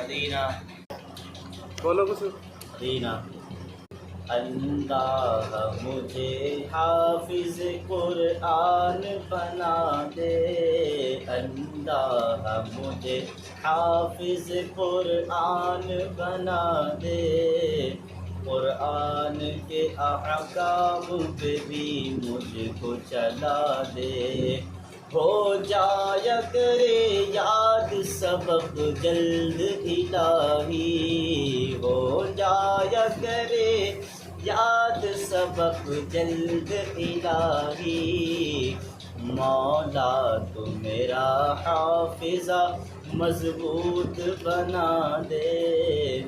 مدینہ بولو کچھ. مدینہ. اللہ مجھے حافظ قرآن بنا دے، اللہ مجھے حافظ قرآن بنا دے، قرآن کے احکام پہ بھی مجھ کو چلا دے، ہو جایا کرے یاد سبق جلد الہی، ہو جایا کرے یاد سبق جلد الہی، مولا تو میرا حافظہ مضبوط بنا دے،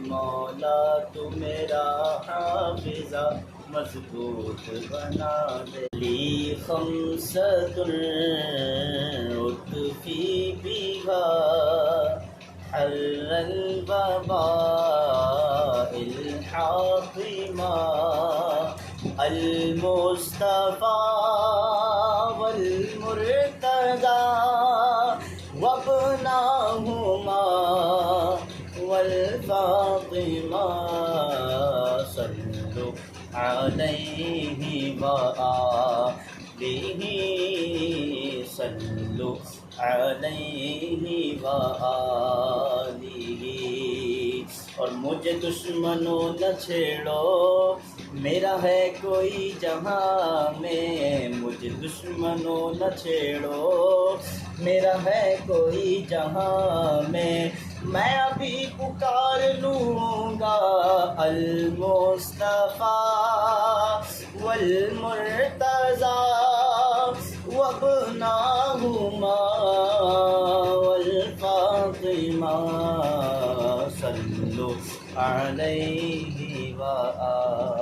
مولا تو میرا حافظہ مضبوط بنا دے. لی خمسۃ اطفی بہا حر الوباء الحاطمہ، المصطفیٰ والمرتضیٰ وابناہما والفاطمہ، صلوا علیہ وآلہ، صلوا علیہ وآلہ. اور مجھے دشمنوں نہ چھیڑو، میرا ہے کوئی جہاں میں، مجھے دشمنوں نہ چھیڑو، میرا ہے کوئی جہاں میں ابھی پکار لوں گا المصطفیٰ والمرتضیٰ وابناہما والفاطمہ، صلوا علیہ وآلہ.